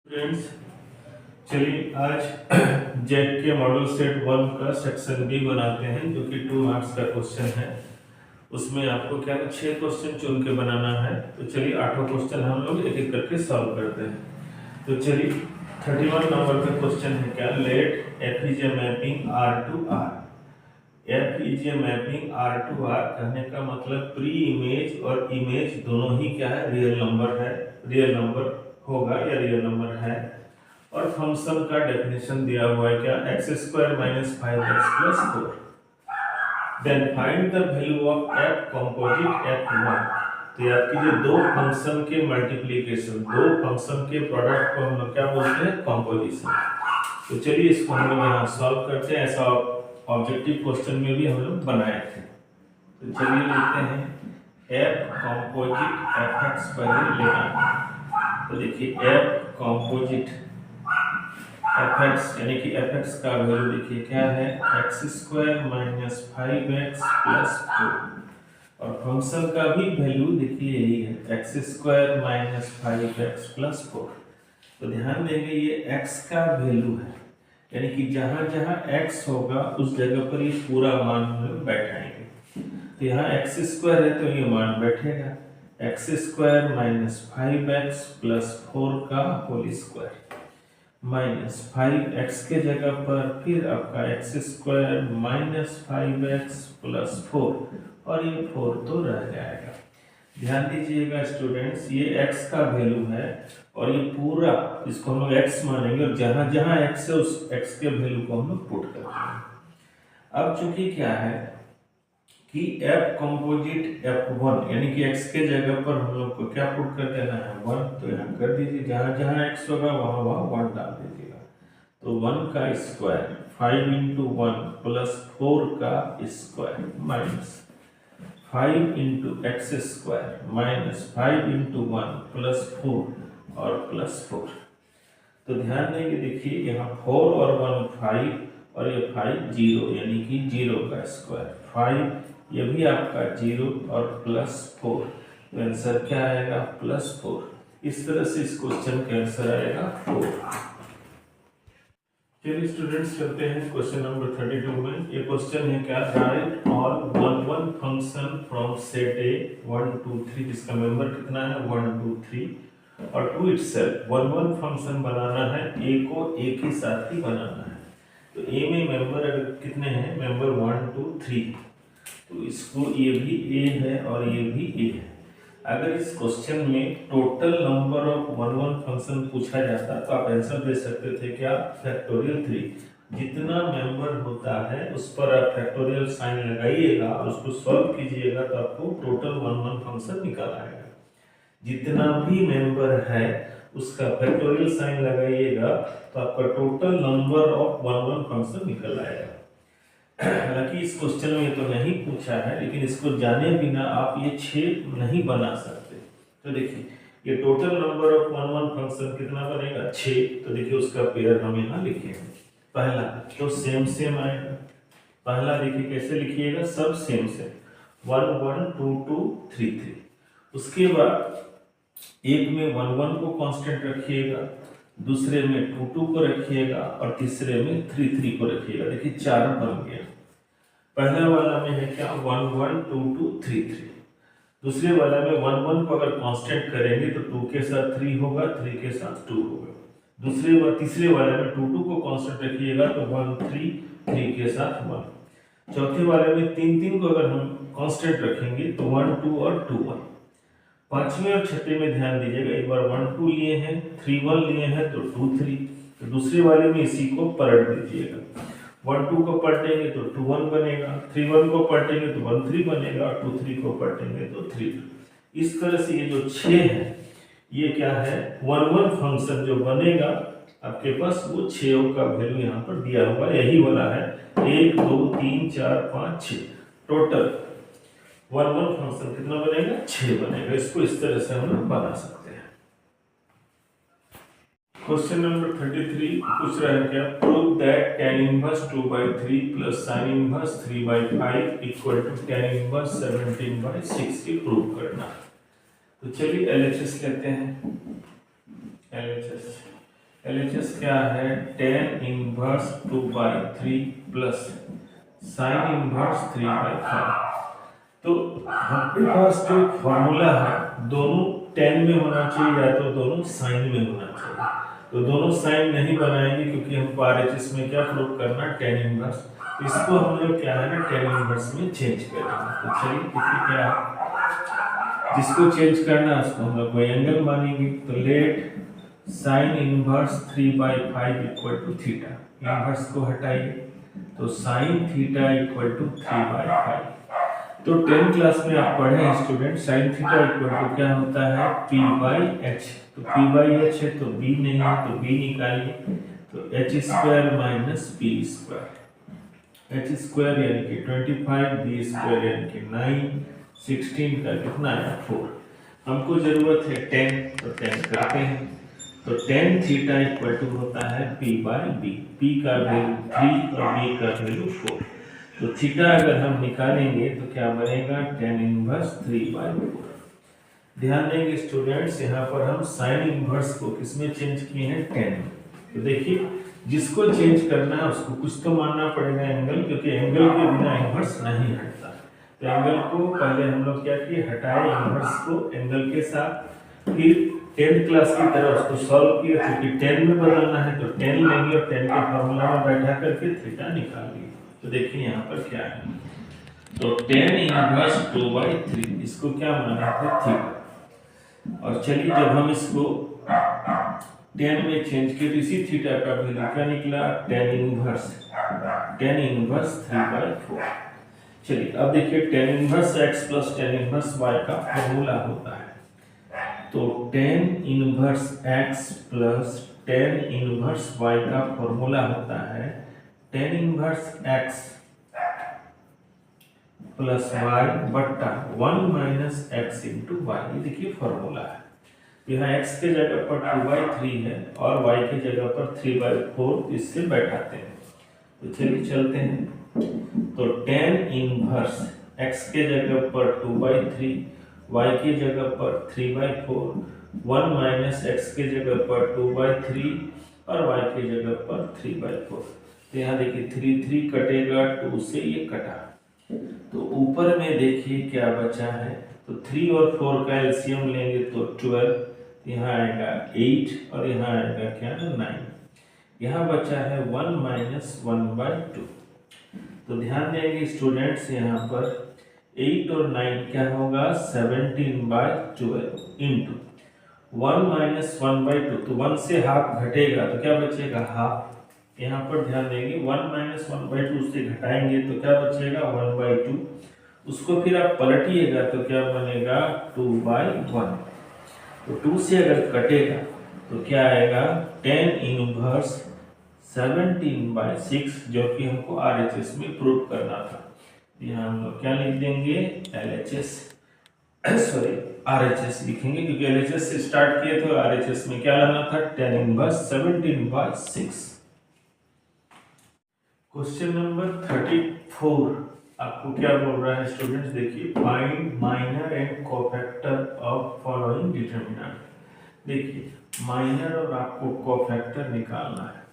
Friends, चलिए आज jet के मॉडल सेट 1 का सेक्शन बी बनाते हैं जो कि 2 मार्क्स का क्वेश्चन है। उसमें आपको क्या 6 क्वेश्चन चुन के बनाना है। तो चलिए 8 क्वेश्चन हम लोग एक एक करके सॉल्व करते हैं। तो चलिए 31 नंबर का क्वेश्चन है क्या, let F is a mapping R to R. F is a mapping R to R कहने का मतलब प्री इमेज और इमेज दोनों ही क्या है, रियल नंबर है, रियल नंबर होगा या रियल नंबर है। और फंक्शन का डेफिनेशन दिया हुआ है क्या, x square minus 5x plus 4। Then find the value of f composite f1। तो ये आपकी जो दो फंक्शन के मल्टीप्लिकेशन, दो फंक्शन के प्रोडक्ट को हम लोग क्या बोलते हैं, कंपोजिशन। तो चलिए इसको हम लोग यहाँ सॉल्व करते हैं। ऐसा ऑब्जेक्टिव क्वेश्चन में भी हम लोग बनाए थे। तो चलिए लिखते हैं f कंपोजिट fx पहले लेना। तो देखिए f कंपोजिट fx यानी कि fx का वैल्यू देखिए क्या है, x square minus 5x plus 4। और फंक्शन का भी वैल्यू देखिए यही है, x square minus 5x plus 4। तो ध्यान देंगे ये x का वैल्यू है, यानी कि जहां जहां x होगा उस जगह पर ये पूरा मान हम लोग बैठाएंगे। तो यहाँ x स्क्वायर है तो ये मान बैठेगा x square minus 5x plus 4 का होल स्क्वायर माइनस 5x के जगह पर फिर आपका x square minus 5x plus 4 और ये 4 तो रह जाएगा। ध्यान दीजिएगा स्टूडेंट्स, ये x का वैल्यू है और ये पूरा इसको हम लोग x मानेंगे और जहां जहां x है उस x के वैल्यू को हम लोग पुट करते हैं। अब चूंकि क्या है कि f कंपोजिट f1 यानी कि x के जगह पर हम लोग को क्या पुट कर देना है, 1। तो यहाँ कर दीजिए, जहां जहां x होगा वहां वहां 1 डाल दीजिएगा। तो 1 का स्क्वायर 5 इंटू 1 प्लस 4 का square minus 5 into x square minus 5 into 1 plus 4 और प्लस 4। तो ध्यान देंगे देखिए यहाँ 4 और 1 5 और ये 5 0 यानी कि 0 का स्क्वायर 5, ये भी आपका 0 और प्लस 4। तो आंसर क्या आएगा, प्लस 4। इस तरह से इस क्वेश्चन का आंसर आएगा 4। चलिए स्टूडेंट्स चलते हैं क्वेश्चन नंबर 32 में। ये क्वेश्चन है क्या, right all 1 function from set ए 1 2 3, जिसका मेंबर कितना है 1 2 3 और टू इटसेल्फ 1 फंक्शन बनाना है, ए को ए के साथ ही बनाना है। तो ए में मेंबर अगर कितने हैं, मेंबर 1 2 3, तो इसको ये भी ए है और ये भी ए है। अगर इस क्वेश्चन में टोटल नंबर ऑफ 1 फंक्शन पूछा जाता तो आप आंसर दे सकते थे क्या, फैक्टोरियल 3। जितना मेंबर होता है उस पर आप फैक्टोरियल साइन लगाइएगा और उसको सॉल्व कीजिएगा तो आपको टोटल 1 फंक्शन निकल आएगा। जितना भी मेंबर है उसका फैक्टोरियल साइन लगाइएगा तो आपका टोटल नंबर ऑफ 1 फंक्शन निकल आएगा। हालांकि इस क्वेश्चन में तो नहीं पूछा है, लेकिन इसको जाने बिना आप ये 6 नहीं बना सकते। तो देखिए ये टोटल नंबर ऑफ 1 फंक्शन कितना बनेगा, 6। तो देखिए उसका पेयर हम यहाँ लिखेंगे। पहला तो सेम सेम आएगा, पहला देखिए कैसे लिखिएगा, सब सेम सेम 1 1 2 2 3 3। उसके बाद एक में 1 1 को कांस्टेंट रखिएगा, दूसरे में 2 2 को रखिएगा और तीसरे में 3 3 को रखिएगा। देखिए 4 बन गया। पहले वाला में है क्या 1 1 2 2 3 3। दूसरे वाला में 1 1 को अगर कांस्टेंट करेंगे तो 2 के साथ 3 होगा, 3 के साथ 2 होगा। तीसरे वाले में 2 2 को कांस्टेंट रखिएगा तो 1 3 3 के साथ 1। चौथे वाले में 3 3 को अगर हम कांस्टेंट रखेंगे तो 1 2 और 2 1। पांचवें और छठे में ध्यान दीजिएगा, एक बार 1 2 लिए हैं, 3 1 लिए हैं तो 2 3। तो दूसरे वाले में इसी को पलट दीजिएगा, 1 2 को पलटेंगे तो 2 1 बनेगा, 3 1 को पलटेंगे तो 1 3 बनेगा और 2 3 को पलटेंगे तो 3 2। इस तरह से ये जो 6 है ये क्या है, 1 फंक्शन जो बनेगा आपके पास वो 6 का वैल्यू यहाँ पर दिया हुआ यही वाला है, 1 2 3 4 5 6। टोटल 1 फंक्शन कितना बनेगा, 6 बनेगा। इसको इस तरह से हम लोग बना सकते हैं। क्वेश्चन नंबर 33 पूछ रहा है क्या, prove that tan inverse 2/3 plus sin inverse 3/5 equal to tan inverse 17/6 prove करना। तो चलिए LHS लेते हैं। LHS LHS क्या है, tan inverse 2/3 plus sign inverse 3/5। तो हमारे पास जो फॉर्मूला है दोनों tan में होना चाहिए या तो दोनों साइन में होना चाहिए। तो दोनों साइन नहीं बनाएंगे क्योंकि हमको RHS में क्या प्रूव करना, tan इनवर्स। इसको हम लोग क्या है ना tan इनवर्स में चेंज करेंगे। तो चलिए देखिए क्या है, जिसको चेंज करना है उसको हम लोग कोई एंगल मानेंगे। तो let sine inverse 3/5 equal to theta, inverse को हटाइए तो साइन थीटा इक्वल टू 3/5। तो 10 क्लास में आप पढ़े हैं student, sine theta equal to क्या होता है, p/h। तो p/h है तो b नहीं है तो b निकालिए, तो h² माइनस p²। h² यानी कि 25, b² यानी कि 9, 16 का कितना है 4। हमको जरूरत है 10, तो 10 करते हैं। तो tan थीटा इक्वल टू होता है p/b, p का वैल्यू 3 और b का वैल्यू 4। तो थीटा अगर हम निकालेंगे तो क्या बनेगा, tan इनवर्स 3/4। ध्यान देंगे स्टूडेंट्स, यहाँ पर हम साइन इनवर्स को किसमें चेंज किए हैं, tan में। तो देखिए जिसको चेंज करना है उसको कुछ तो मानना पड़ेगा एंगल, क्योंकि एंगल के बिना इनवर्स नहीं हटता। तो एंगल को पहले हम लोग क्या किए, हटाए इनवर्स को एंगल के साथ, फिर 10th क्लास की तरह उसको सॉल्व किया, क्योंकि 10 में बदलना है तो 10 लेंगे और 10 के फॉर्मूला में बैठा करके थीटा निकाल लिए। तो देखिए यहाँ पर क्या है, तो tan इनवर्स 2/3 इसको क्या माना है, थीटा। और चलिए जब हम इसको tan में चेंज किए तो इसी थीटा का वैल्यू क्या निकला, tan इनवर्स 3/4। चलिए अब देखिए tan inverse x plus tan inverse y का फॉर्मूला होता है। तो tan inverse x plus tan inverse y का फॉर्मूला होता है tan inverse x plus y बट्टा 1 माइनस x इंटू y। ये देखिए फॉर्मूला है। यहाँ x के जगह पर 2/3 है और y के जगह पर 3/4, इससे बैठाते हैं। तो चलिए चलते हैं। तो tan इनवर्स x के जगह पर 2/3, y के जगह पर 3/4, 1 माइनस x के जगह पर 2/3 और y के जगह पर 3/4। तो यहाँ देखिए 3 कटेगा, 2 से ये कटा। तो ऊपर में देखिए क्या बचा है, तो 3 और 4 का एलसीएम लेंगे तो 12, यहाँ आएगा 8 और यहाँ आएगा क्या, 9। यहाँ बचा है 1 माइनस 1/2। तो ध्यान देंगे स्टूडेंट्स, यहाँ पर 8 और 9 क्या होगा, 17/12 इंटू 1 माइनस 1/2। तो 1 से हाफ घटेगा तो क्या बचेगा, हाफ। यहाँ पर ध्यान देंगे 1 माइनस 1/2 से घटाएंगे तो क्या बचेगा, 1/2। उसको फिर आप पलटिएगा तो क्या बनेगा, 2/1। तो 2 से अगर कटेगा तो क्या आएगा, tan इनवर्स 17/6, जो कि हमको RHS में प्रूव करना था। यहाँ हम लोग क्या लिख देंगे, LHS सॉरी RHS लिखेंगे, क्योंकि LHS से स्टार्ट किए तो RHS में क्या लाना था, tan इनवर्स 17/6। क्वेश्चन नंबर 34 आपको क्या बोल रहा है स्टूडेंट्स, देखिए find minor and cofactor of following determinant. देखिए माइनर और आपको कोफैक्टर निकालना है।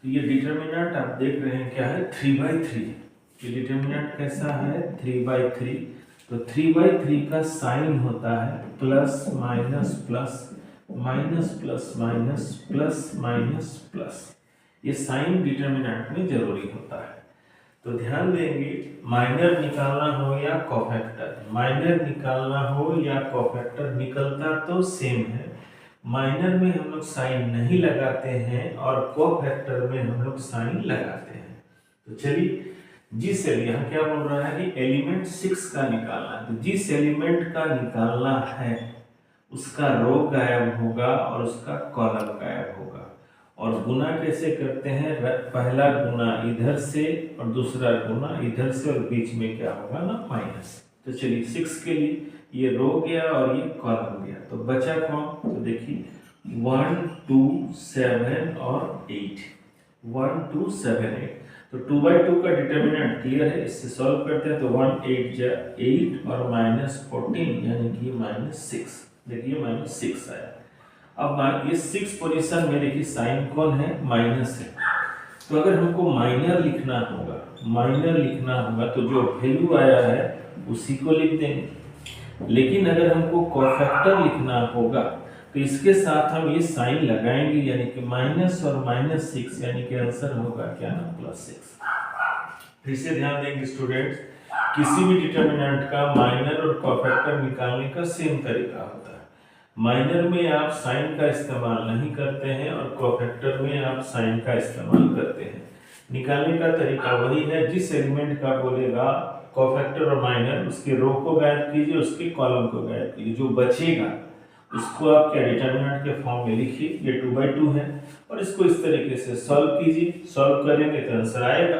तो ये डिटरमिनेंट आप देख रहे हैं क्या है, 3/3। ये डिटरमिनेंट कैसा है, 3/3। तो 3/3 का साइन होता है plus minus plus minus plus minus plus minus plus. ये साइन डिटरमिनेंट में जरूरी होता है। तो ध्यान देंगे, माइनर निकालना हो या कोफैक्टर, माइनर निकालना हो या कोफैक्टर, निकलता तो सेम है। माइनर में हम लोग साइन नहीं लगाते हैं और कोफैक्टर में हम लोग साइन लगाते हैं। तो चलिए, जिस यहाँ क्या बोल रहा है कि एलिमेंट 6 का निकालना है। तो जिस एलिमेंट का निकालना है उसका रो गायब होगा और उसका कॉलम गायब होगा। और गुना कैसे करते हैं, पहला गुना इधर से और दूसरा गुना इधर से, और बीच में क्या होगा ना, माइनस। तो चलिए 6 के लिए ये रो गया और ये कॉलम गया, तो बचा कौन, तो देखिए 1 2 7 और 8, 1 2 7 8। तो 2/2 का डिटरमिनेंट क्लियर है, इससे सॉल्व करते हैं। तो 1 8 जा 8 और -14 यानी कि -6। देखिए -6 आया। अब ये 6 पोजीशन में देखिए साइन कौन है, माइनस है। तो अगर हमको माइनर लिखना होगा तो जो वैल्यू आया है उसी को लिख देंगे। लेकिन अगर हमको कोफैक्टर लिखना होगा तो इसके साथ हम ये साइन लगाएंगे, यानी कि माइनस और -6, यानी कि आंसर होगा क्या ना, +6। फिर से ध्यान देंगे स्टूडेंट्स, किसी भी डिटर्मिनेंट का माइनर और कोफैक्टर निकालने का सेम तरीका होता है। माइनर में आप साइन का इस्तेमाल नहीं करते हैं और कोफैक्टर में आप साइन का इस्तेमाल करते हैं। निकालने का तरीका वही है, जिस एलिमेंट का बोलेगा कोफैक्टर और माइनर, उसके रो को गायब कीजिए, उसके कॉलम को गायब कीजिए, जो बचेगा उसको आप क्या डिटर्मिनेंट के फॉर्म में लिखिए। ये 2/2 है और इसको इस तरीके से सॉल्व कीजिए, सॉल्व करेंगे तो आंसर आएगा।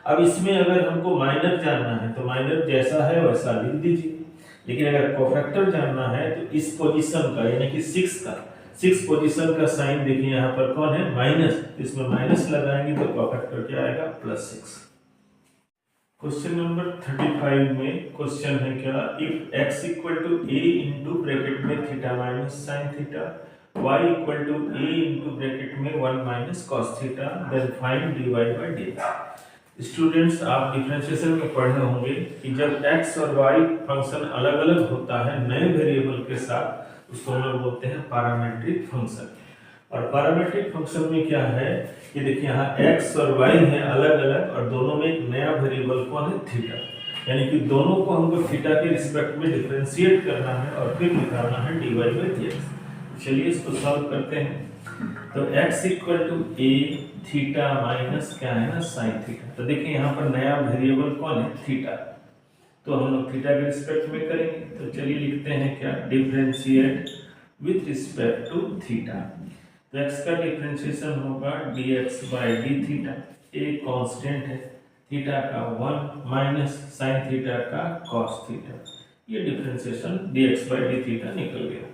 अब इसमें अगर हमको माइनर जानना है तो माइनर जैसा है वैसा लिख दीजिए, लेकिन अगर कोफैक्टर जानना है तो इस पोजीशन का, यानी कि 6 पोजीशन का साइन देखिए यहाँ पर कौन है, माइनस, इसमें माइनस लगाएंगे तो कोफैक्टर क्या आएगा, +6। क्वेश्चन नंबर 35 में क्वेश्चन है क्या, if x = a into bracket में theta minus sine theta, y = a into bracket में 1 minus cos theta, then find dy/dx। Students, आप डिफरेंशिएशन में पढ़े होंगे कि जब x और y फंक्शन अलग अलग होता है नए वेरिएबल के साथ, उसको हम लोग बोलते हैं पैरामीट्रिक फंक्शन। और पैरामीट्रिक फंक्शन में क्या है कि देखिए यहाँ x और y है अलग अलग और दोनों में एक नया वेरिएबल कौन है, थीटा, यानी कि दोनों को हमको थीटा के रिस्पेक्ट में डिफरेंशिएट करना है और फिर निकालना है dy/dx। चलिए इसको सॉल्व करते हैं। तो x = a थीटा माइनस क्या है ना, साइन थीटा। तो देखिए यहाँ पर नया वेरिएबल कौन है, थीटा, तो हम लोग थीटा के रिस्पेक्ट में करेंगे। तो चलिए लिखते हैं क्या, differentiate with respect to theta. तो x का डिफरेंशिएशन होगा dx/d थीटा, a कांस्टेंट है, थीटा का 1 माइनस साइन थीटा का cos थीटा, ये डिफरेंशिएशन dx/d थीटा निकल गया।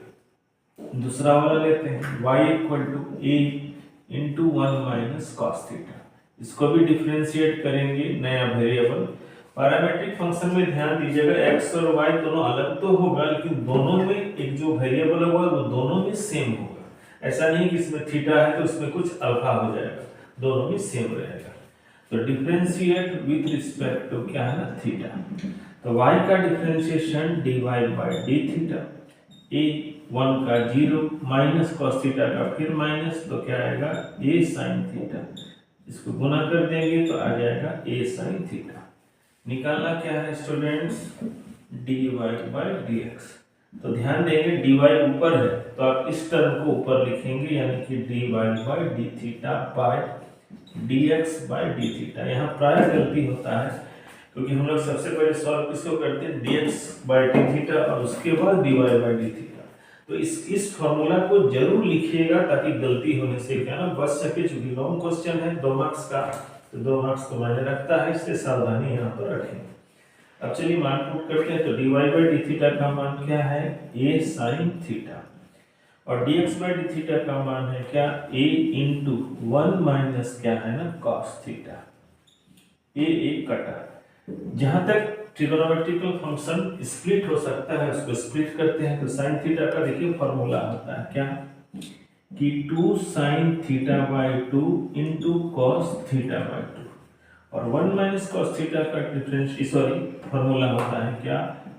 दूसरा वाला लेते हैं, y = a into 1 minus cos theta, इसको भी डिफरेंशिएट करेंगे, नया वेरिएबल। पैरामीट्रिक फंक्शन में ध्यान दीजिएगा, x और y दोनों अलग तो होगा, लेकिन दोनों में एक जो वेरिएबल होगा वो दोनों में सेम होगा। ऐसा नहीं कि इसमें थीटा है तो उसमें कुछ अल्फा हो जाएगा, दोनों में सेम रहेगा। तो डिफरेंशिएट विथ रिस्पेक्ट टू क्या है ना, थीटा। तो y का डिफरेंशिएशन dy/d थीटा, a 1 का 0 माइनस cos थीटा का फिर माइनस, तो क्या आएगा, a sin थीटा, इसको गुना कर देंगे तो आ जाएगा a sin थीटा। निकालना क्या है स्टूडेंट्स, dy/dx। तो ध्यान देंगे dy ऊपर है तो आप इस टर्म को ऊपर लिखेंगे, यानी कि dy/d theta by dx/d theta. यहाँ प्राय गलती होता है क्योंकि हम लोग सबसे पहले सॉल्व किसको करते हैं, dx/d थीटा और उसके बाद dy/d थीटा। तो इस फॉर्मूला को जरूर लिखिएगा ताकि गलती होने से क्या ना बच सके, चूंकि लॉन्ग क्वेश्चन है 2 मार्क्स का, तो 2 मार्क्स को मायने रखता है, इससे सावधानी यहाँ पर रखें। अब चलिए मान पुट करते हैं। तो dy/d थीटा का मान क्या है, a sin थीटा, और dx/d थीटा का मान है क्या, a इंटू 1 माइनस क्या है ना, cos थीटा। a कटा, जहां तक ट्रिगोनोमेट्रिकल फंक्शन स्प्लिट हो सकता है उसको स्प्लिट करते हैं। तो sin थीटा का देखिए फॉर्मूला होता है क्या, कि 2 sin θ/2 इंटू cos θ/2, और 1 माइनस cos थीटा का फॉर्मूला होता है क्या,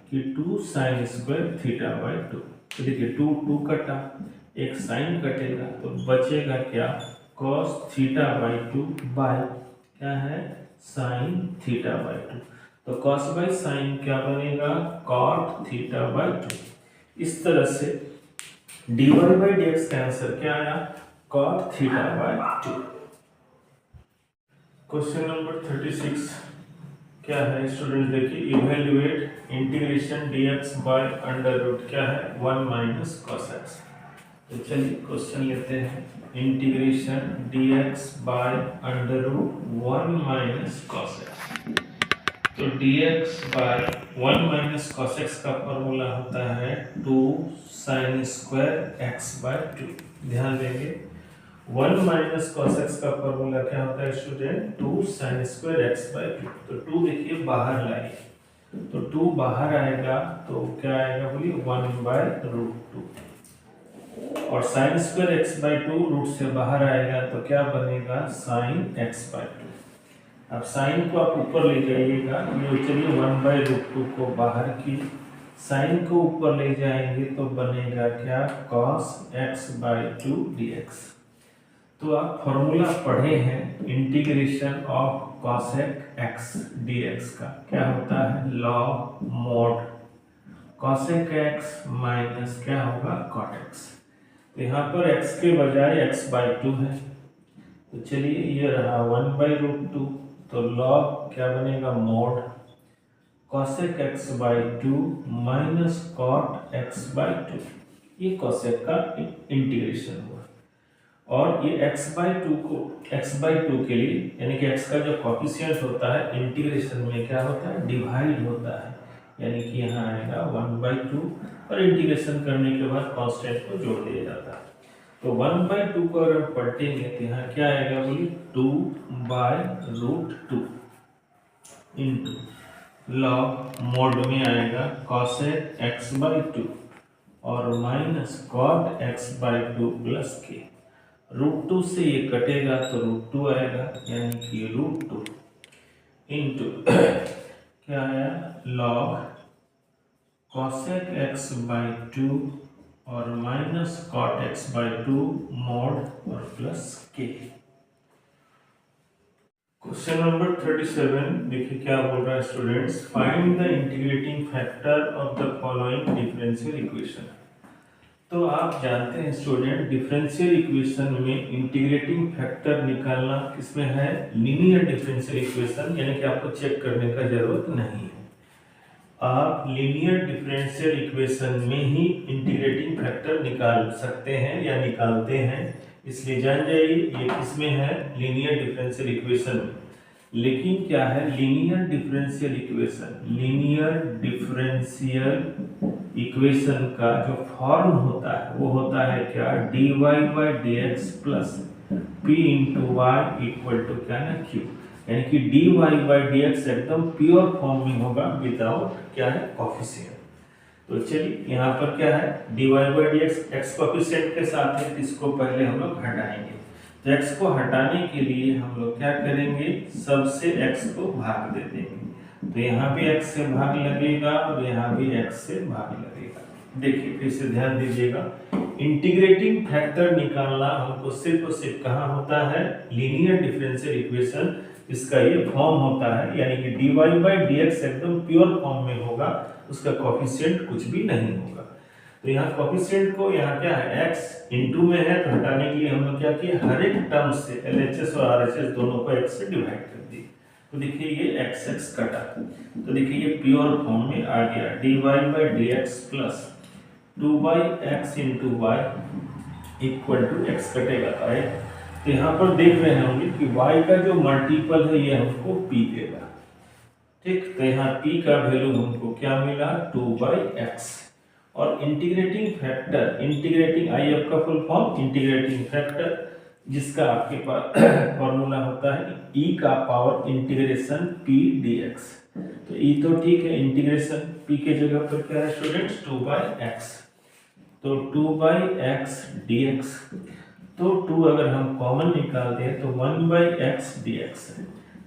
कि 2 sin स्क्वायर θ/2। तो देखिए 2 कटा, एक साइन कटेगा तो बचेगा क्या, cos θ/2 बाय क्या है, sin θ/2। तो cos बाय sin क्या बनेगा, cot θ/2। इस तरह से dy/dx का आंसर क्या आया, cot θ/2। क्वेश्चन नंबर 36 क्या है स्टूडेंट, देखिए evaluate integration dx by under root क्या है, 1 माइनस cos x। तो चलिए क्वेश्चन लेते हैं, integration dx by under root 1 minus cos x। तो dx by 1 minus cos x का फॉर्मूला होता है 2 sin स्क्वायर x/2। ध्यान देंगे 1 माइनस cos x का फॉर्मूला क्या होता है स्टूडेंट, 2 sin स्क्वायर x/2। तो 2 देखिए बाहर लाइए, तो 2 बाहर आएगा तो क्या आएगा बोलिए, 1/√2। और sine square X by two root से बाहर आएगा तो क्या बनेगा साइन एक्स बाई टू। अब साइन को आप ऊपर ले जाइएगा, ये चलिए 1/√2 को बाहर की, साइन को ऊपर ले जाएंगे तो बनेगा क्या cos x by to dx। तो आप फॉर्मूला पढ़े हैं integration of cosec x dx का, क्या होता है log mod cosec x minus क्या होगा cot x। तो यहाँ पर x के बजाय x बाई टू है, तो चलिए ये रहा 1/√2, तो log क्या बनेगा mod cosec x by to minus cot x by to. ये cosec का इंटीग्रेशन हुआ, और ये x बाई टू को x बाई टू के लिए यानी कि x का जो कॉफिशिएंट होता है इंटीग्रेशन में क्या होता है डिवाइड होता है, यानी कि यहाँ आएगा 1/2 और इंटीग्रेशन करने के बाद कांस्टेंट को जोड़ दिया जाता है। तो 1/2 को अगर पलटेंगे तो यहाँ क्या आएगा बोलिए 2/√2 इंटू लॉग मोड में आएगा cosec x बाई टू और minus cot x by two plus के। √2 से ये कटेगा तो √2 आएगा, यानी कि √2 इंटू क्या आया log cosec x by two और minus cot x by two mod और प्लस के। क्वेश्चन नंबर 37 देखिए क्या बोल रहा है students, find the integrating factor of the following differential equation. तो आप जानते हैं स्टूडेंट डिफरेंशियल इक्वेशन में इंटीग्रेटिंग फैक्टर निकालना किसमें है लीनियर डिफरेंशियल इक्वेशन, यानी कि आपको चेक करने का जरूरत नहीं है, आप लीनियर डिफरेंशियल इक्वेशन में ही इंटीग्रेटिंग फैक्टर निकाल सकते हैं या निकालते हैं, इसलिए जान जाइए ये किसमें है लीनियर डिफरेंशियल इक्वेशन में। लेकिन क्या है linear differential equation, linear differential equation का जो फॉर्म होता है वो होता है क्या dy by dx plus p into Y equal to क्या ना q, यानी कि dy बाई dx एकदम प्योर फॉर्म में होगा विदाउट क्या है कॉफिशिएंट। तो चलिए यहाँ पर क्या है dy by dx x coefficient के साथ है, इसको पहले हम लोग हटाएंगे। तो x को हटाने के लिए हम लोग क्या करेंगे सबसे x को भाग दे देंगे, तो यहाँ भी x से भाग लगेगा और यहाँ भी x से भाग लगेगा। देखिए फिर से ध्यान दीजिएगा, इंटीग्रेटिंग फैक्टर निकालना हमको सिर्फ और सिर्फ कहाँ होता है लीनियर डिफरेंशियल इक्वेशन, इसका ये फॉर्म होता है, यानी कि dy बाई dx एकदम प्योर फॉर्म में होगा, उसका कोएफिशिएंट कुछ भी नहीं होगा। तो यहाँ कोएफिशिएंट को यहाँ क्या है x इनटू में है, तो हटाने के लिए हम लोग क्या किए हर एक टर्म से LHS और RHS दोनों को x से डिवाइड कर दिए, तो देखिए ये x कटा, तो देखिए ये प्योर फॉर्म में आ गया dy by dx plus 2/x into y equal to x कटेगा आए। तो यहाँ पर देख रहे होंगे कि y का जो मल्टीपल है ये हमको p देगा, ठीक। तो यहाँ p का वैल्यू हमको क्या मिला 2/x, और इंटीग्रेटिंग फैक्टर इंटीग्रेटिंग IF का फुल फॉर्म इंटीग्रेटिंग फैक्टर जिसका आपके पास फॉर्मूला होता है e का पावर इंटीग्रेशन p dx। तो e तो ठीक है, इंटीग्रेशन p के जगह पर क्या है स्टूडेंट्स 2/x, तो 2/x dx, तो 2 अगर हम कॉमन निकालते हैं तो 1/x dx है,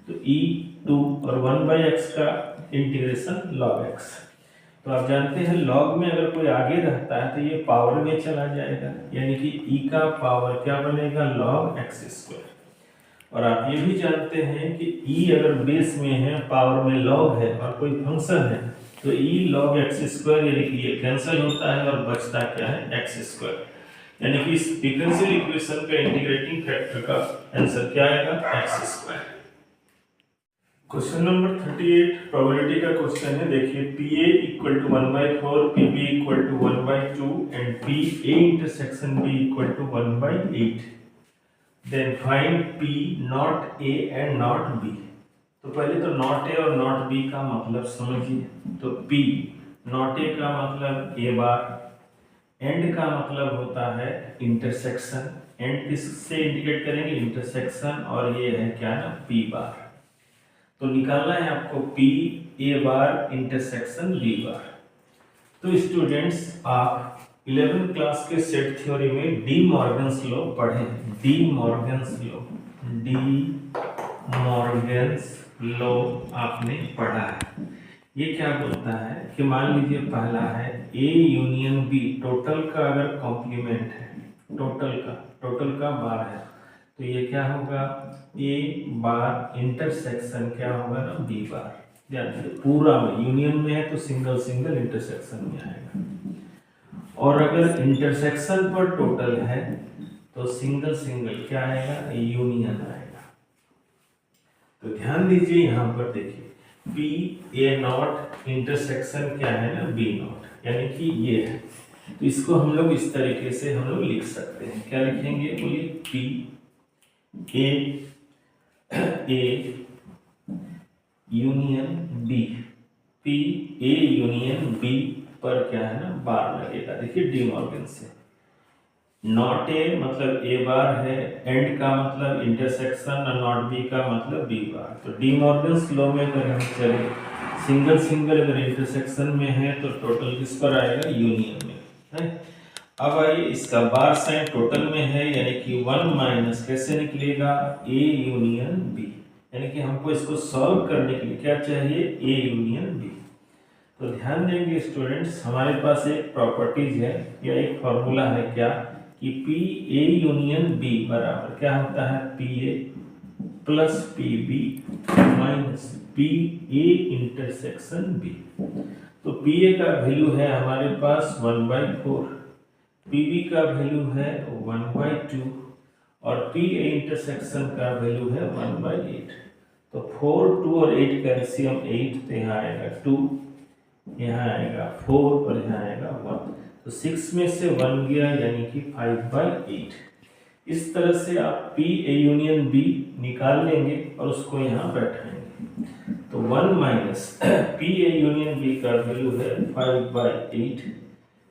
तो e 2 और 1/x का इंटीग्रेशन log x। तो आप जानते हैं log में अगर कोई आगे रहता है तो ये पावर में चला जाएगा, यानी कि e का पावर क्या बनेगा log x स्क्वायर। और आप ये भी जानते हैं कि e अगर बेस में है पावर में log है और कोई फंक्शन है तो e log x स्क्वायर, यानी कि ये कैंसिल होता है और बचता क्या है x स्क्वायर, यानी कि इस डिफरेंशियल इक्वेशन का इंटीग्रेटिंग फैक्टर का आंसर क्या आएगा x square. Question number 38 probability का क्वेश्चन है, देखिए PA equal to 1/4, PB equal to 1/2 and PA intersection B equal to 1/8, then find P not A and not B। तो पहले तो नॉट A और नॉट B का मतलब समझिए, तो P नॉट A का मतलब A बार, एंड का मतलब होता है इंटरसेक्शन, एंड किससे इंडिकेट करेंगे इंटरसेक्शन, और ये है क्या ना P बार। तो निकालना है आपको P A bar intersection B बार। तो स्टूडेंट्स आप 11th क्लास के सेट थ्योरी में डी मॉर्गन्स लॉ पढ़े। डी मॉर्गन्स लॉ आपने पढ़ा है। ये क्या बोलता है कि मान लीजिए पहला है ए यूनियन बी, टोटल का अगर कॉम्प्लीमेंट है, टोटल का बार है, तो ये क्या होगा ए बार इंटरसेक्शन क्या होगा ना बी बार। यानी पूरा में यूनियन में है तो सिंगल इंटरसेक्शन में आएगा, और अगर इंटरसेक्शन पर टोटल है तो सिंगल क्या आएगा यूनियन आएगा। तो ध्यान दीजिए यहाँ पर देखिए पी ए नॉट इंटरसेक्शन क्या है ना बी नॉट, यानी कि ये है। तो इसको हम लोग इस तरीके से हम लोग लिख सकते हैं। क्या लिखेंगे बोलिए P A union B, P A union B पर क्या है ना बार लगेगा। देखिए डी मॉर्गन से नॉट ए मतलब ए बार है, एंड का मतलब इंटरसेक्शन, और नॉट बी का मतलब बी बार। तो डी मॉर्गन्स लॉ में अगर हम चले सिंगल अगर इंटरसेक्शन में है तो टोटल किस पर आएगा यूनियन में है। अब आइए इसका बार साइन टोटल में है, यानी कि 1 माइनस कैसे निकलेगा ए यूनियन बी, यानी कि हमको इसको सॉल्व करने के लिए क्या चाहिए ए यूनियन बी। तो ध्यान देंगे स्टूडेंट्स, हमारे पास एक प्रॉपर्टीज है या एक फॉर्मूला है क्या कि पी ए यूनियन बी बराबर क्या होता है P A plus P B minus P A intersection B. तो पी ए का वैल्यू है हमारे पास 1/4, पी बी का वैल्यू है 1/2 और पी ए इंटरसेक्शन का वैल्यू है 1/8। तो 4, 2 और 8 का एलसीएम 8, तो यहाँ आएगा 2, यहाँ आएगा 4 और यहाँ आएगा 1। तो 6 में से 1 गया यानी कि 5/8। इस तरह से आप पी ए यूनियन बी निकाल लेंगे और उसको यहाँ बैठाएंगे। तो 1 माइनस पी ए यूनियन बी का वैल्यू है 5/8।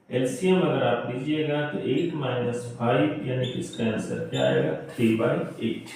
एलसीएम अगर आप लीजिएगा तो 8 - 5 यानी कि इसका आंसर क्या आएगा 3/8।